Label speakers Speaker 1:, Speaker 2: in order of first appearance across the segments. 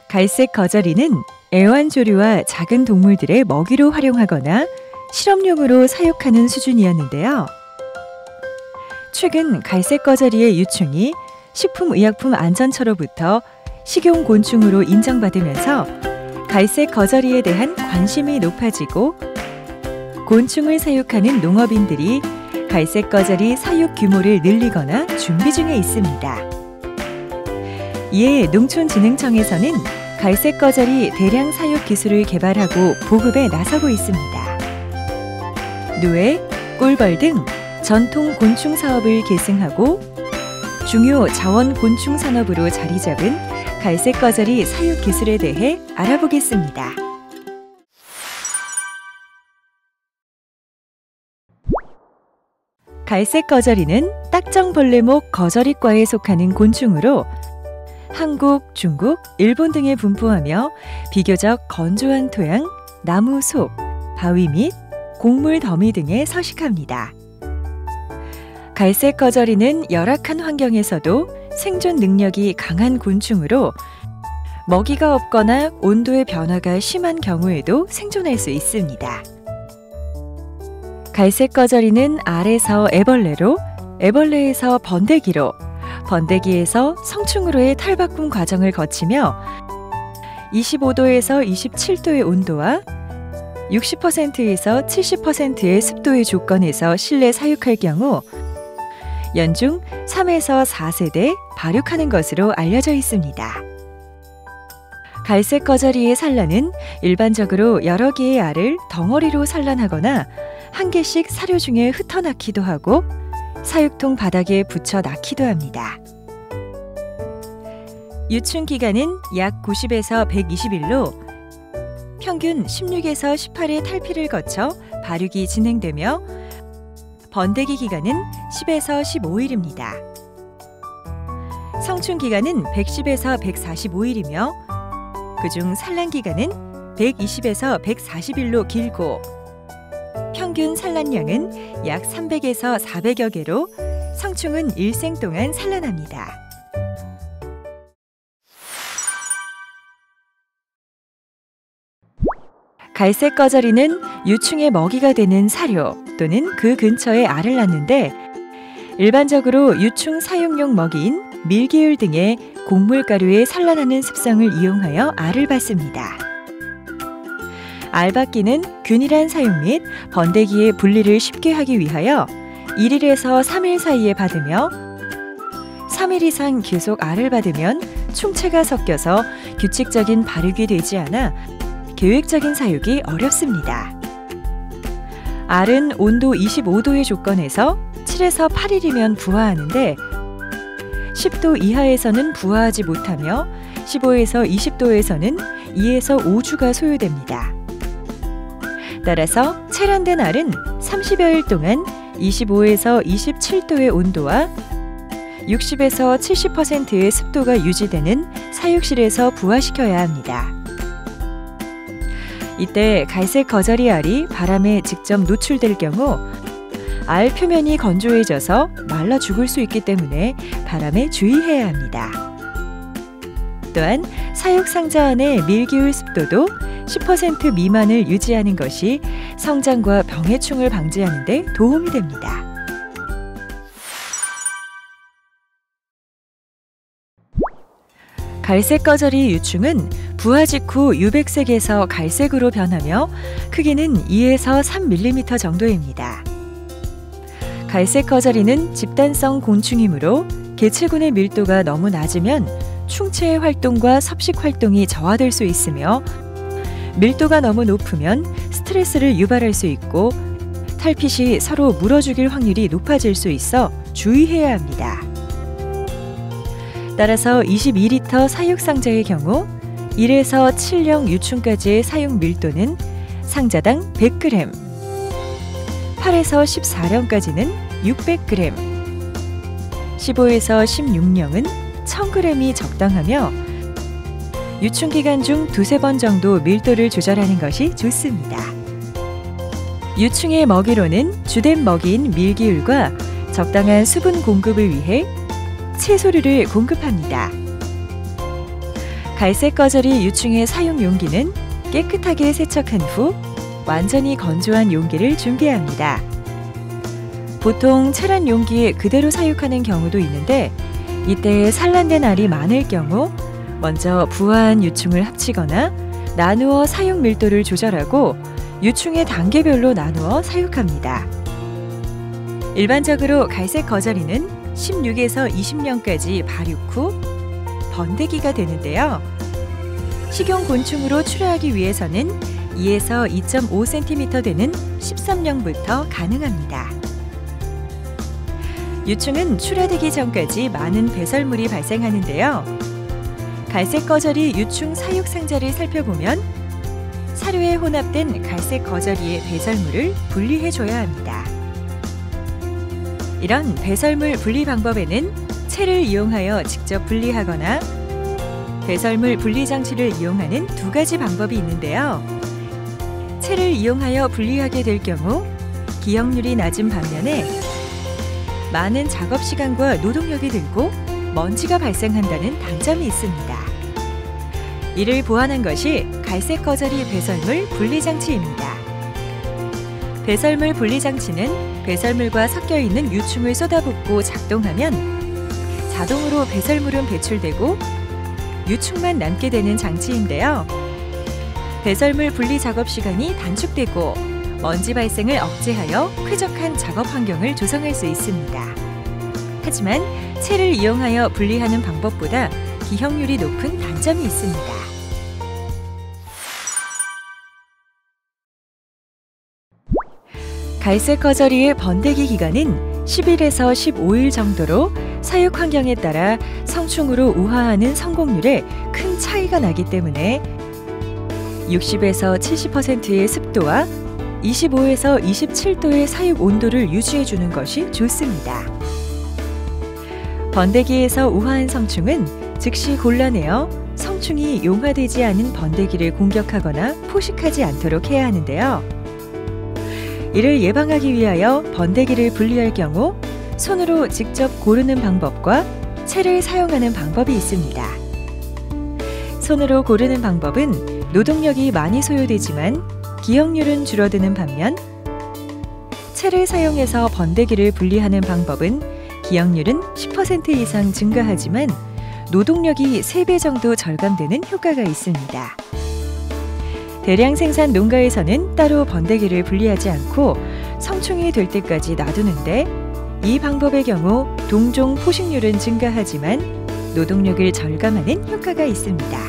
Speaker 1: 갈색 거저리는 애완조류와 작은 동물들의 먹이로 활용하거나 실험용으로 사육하는 수준이었는데요. 최근 갈색 거저리의 유충이 식품의약품안전처로부터 식용곤충으로 인정받으면서 갈색 거저리에 대한 관심이 높아지고 곤충을 사육하는 농업인들이 갈색 거저리 사육 규모를 늘리거나 준비 중에 있습니다. 이에 농촌진흥청에서는 갈색 거저리 대량 사육 기술을 개발하고 보급에 나서고 있습니다. 누에, 꿀벌 등 전통 곤충 사업을 계승하고 중요 자원 곤충 산업으로 자리 잡은 갈색 거저리 사육 기술에 대해 알아보겠습니다. 갈색 거저리는 딱정벌레목 거저리과에 속하는 곤충으로 한국, 중국, 일본 등에 분포하며 비교적 건조한 토양, 나무 속, 바위 및 곡물 더미 등에 서식합니다. 갈색 거저리는 열악한 환경에서도 생존 능력이 강한 곤충으로 먹이가 없거나 온도의 변화가 심한 경우에도 생존할 수 있습니다. 갈색 거저리는 알에서 애벌레로, 애벌레에서 번데기로, 번데기에서 성충으로의 탈바꿈 과정을 거치며 25도에서 27도의 온도와 60%에서 70%의 습도의 조건에서 실내 사육할 경우 연중 3에서 4세대 발육하는 것으로 알려져 있습니다. 갈색 거저리의 산란은 일반적으로 여러 개의 알을 덩어리로 산란하거나 한 개씩 사료 중에 흩어넣기도 하고 사육통 바닥에 붙여 낳기도 합니다. 유충 기간은 약 90에서 120일로 평균 16에서 18의 탈피를 거쳐 발육이 진행되며 번데기 기간은 10에서 15일입니다. 성충 기간은 110에서 145일이며 그중 산란 기간은 120에서 140일로 길고 평균 산란량은 약 300에서 400여 개로 성충은 일생 동안 산란합니다. 갈색 거저리는 유충의 먹이가 되는 사료 또는 그 근처에 알을 낳는데 일반적으로 유충 사육용 먹이인 밀기울 등의 곡물가루에 산란하는 습성을 이용하여 알을 받습니다. 알받기는 균일한 사육 및 번데기의 분리를 쉽게 하기 위하여 1일에서 3일 사이에 받으며 3일 이상 계속 알을 받으면 충체가 섞여서 규칙적인 발육이 되지 않아 계획적인 사육이 어렵습니다. 알은 온도 25도의 조건에서 7에서 8일이면 부화하는데 10도 이하에서는 부화하지 못하며 15에서 20도에서는 2에서 5주가 소요됩니다. 따라서 체련된 알은 30여일 동안 25에서 27도의 온도와 60에서 70%의 습도가 유지되는 사육실에서 부화시켜야 합니다. 이때 갈색 거저리 알이 바람에 직접 노출될 경우 알 표면이 건조해져서 말라 죽을 수 있기 때문에 바람에 주의해야 합니다. 또한 사육 상자 안의 밀기울 습도도 10% 미만을 유지하는 것이 성장과 병해충을 방지하는 데 도움이 됩니다. 갈색 거저리 유충은 부화 직후 유백색에서 갈색으로 변하며 크기는 2에서 3mm 정도입니다. 갈색 거저리는 집단성 곤충이므로 개체군의 밀도가 너무 낮으면 충체의 활동과 섭식 활동이 저하될 수 있으며 밀도가 너무 높으면 스트레스를 유발할 수 있고 탈피 시 서로 물어 죽일 확률이 높아질 수 있어 주의해야 합니다. 따라서 22리터 사육 상자의 경우 1에서 7령 유충까지의 사육 밀도는 상자당 100g, 8에서 14령까지는 600g, 15에서 16령은 1000g이 적당하며 유충기간 중 두세 번 정도 밀도를 조절하는 것이 좋습니다. 유충의 먹이로는 주된 먹이인 밀기울과 적당한 수분 공급을 위해 채소류를 공급합니다. 갈색 거절이 유충의 사용 용기는 깨끗하게 세척한 후 완전히 건조한 용기를 준비합니다. 보통 차란 용기에 그대로 사육하는 경우도 있는데 이때 산란된 알이 많을 경우 먼저 부화한 유충을 합치거나 나누어 사육 밀도를 조절하고 유충의 단계별로 나누어 사육합니다. 일반적으로 갈색 거절이는 16에서 20년까지 발육 후 번데기가 되는데요. 식용곤충으로 출하하기 위해서는 2에서 2.5cm 되는 13령부터 가능합니다. 유충은 출하되기 전까지 많은 배설물이 발생하는데요. 갈색 거절이 유충 사육 상자를 살펴보면 사료에 혼합된 갈색 거절이의 배설물을 분리해줘야 합니다. 이런 배설물 분리 방법에는 채를 이용하여 직접 분리하거나 배설물 분리 장치를 이용하는 두 가지 방법이 있는데요. 채를 이용하여 분리하게 될 경우 기억률이 낮은 반면에 많은 작업 시간과 노동력이 들고 먼지가 발생한다는 단점이 있습니다. 이를 보완한 것이 갈색 거절이 배설물 분리 장치입니다. 배설물 분리 장치는 배설물과 섞여 있는 유충을 쏟아붓고 작동하면 자동으로 배설물은 배출되고 유충만 남게 되는 장치인데요. 배설물 분리 작업 시간이 단축되고 먼지 발생을 억제하여 쾌적한 작업 환경을 조성할 수 있습니다. 하지만 채를 이용하여 분리하는 방법보다 기형률이 높은 단점이 있습니다. 갈색 거절이의 번데기 기간은 10일에서 15일 정도로 사육 환경에 따라 성충으로 우화하는 성공률에 큰 차이가 나기 때문에 60에서 70%의 습도와 25에서 27도의 사육 온도를 유지해 주는 것이 좋습니다. 번데기에서 우화한 성충은 즉시 골라내어 성충이 용화되지 않은 번데기를 공격하거나 포식하지 않도록 해야 하는데요. 이를 예방하기 위하여 번데기를 분리할 경우 손으로 직접 고르는 방법과 채를 사용하는 방법이 있습니다. 손으로 고르는 방법은 노동력이 많이 소요되지만 기억률은 줄어드는 반면 채를 사용해서 번데기를 분리하는 방법은 기억률은 10% 이상 증가하지만 노동력이 3배 정도 절감되는 효과가 있습니다. 대량 생산 농가에서는 따로 번데기를 분리하지 않고 성충이 될 때까지 놔두는데 이 방법의 경우 동종 포식률은 증가하지만 노동력을 절감하는 효과가 있습니다.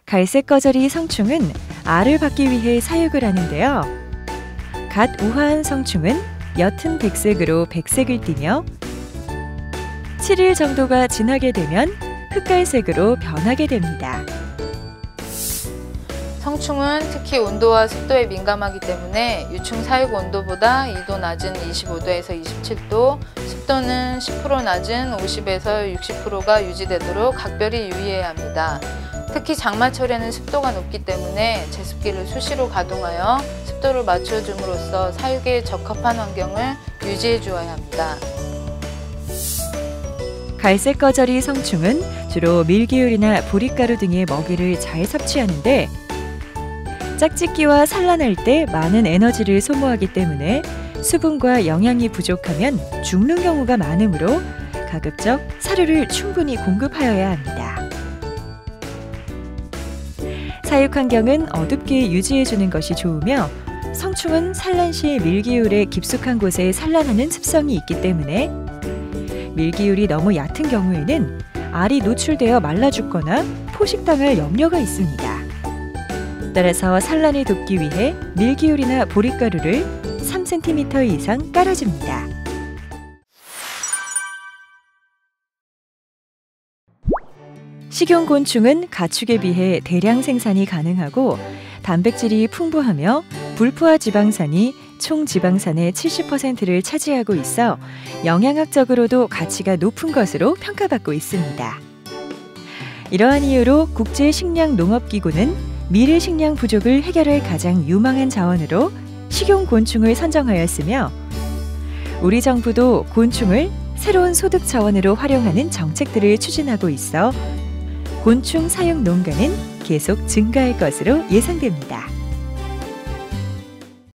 Speaker 1: 갈색 거절이 성충은 알을 받기 위해 사육을 하는데요. 갓 우화한 성충은 옅은 백색으로 백색을 띠며 7일 정도가 지나게 되면 흑갈색으로 변하게 됩니다.
Speaker 2: 성충은 특히 온도와 습도에 민감하기 때문에 유충 사육 온도보다 2도 낮은 25도에서 27도, 습도는 10% 낮은 50에서 60%가 유지되도록 각별히 유의해야 합니다. 특히 장마철에는 습도가 높기 때문에 제습기를 수시로 가동하여 습도를 맞춰줌으로써 사육에 적합한 환경을 유지해 주어야 합니다.
Speaker 1: 갈색 거절이 성충은 주로 밀기울이나 보릿가루 등의 먹이를 잘 섭취하는데 짝짓기와 산란할 때 많은 에너지를 소모하기 때문에 수분과 영양이 부족하면 죽는 경우가 많으므로 가급적 사료를 충분히 공급하여야 합니다. 사육 환경은 어둡게 유지해주는 것이 좋으며 성충은 산란 시 밀기울에 깊숙한 곳에 산란하는 습성이 있기 때문에 밀기울이 너무 얕은 경우에는 알이 노출되어 말라 죽거나 포식당할 염려가 있습니다. 따라서 산란을 돕기 위해 밀기울이나 보릿가루를 3cm 이상 깔아줍니다. 식용곤충은 가축에 비해 대량 생산이 가능하고 단백질이 풍부하며 불포화 지방산이 총 지방산의 70%를 차지하고 있어 영양학적으로도 가치가 높은 것으로 평가받고 있습니다. 이러한 이유로 국제식량농업기구는 미래 식량 부족을 해결할 가장 유망한 자원으로 식용곤충을 선정하였으며 우리 정부도 곤충을 새로운 소득 자원으로 활용하는 정책들을 추진하고 있어 곤충 사육 농가는 계속 증가할 것으로 예상됩니다.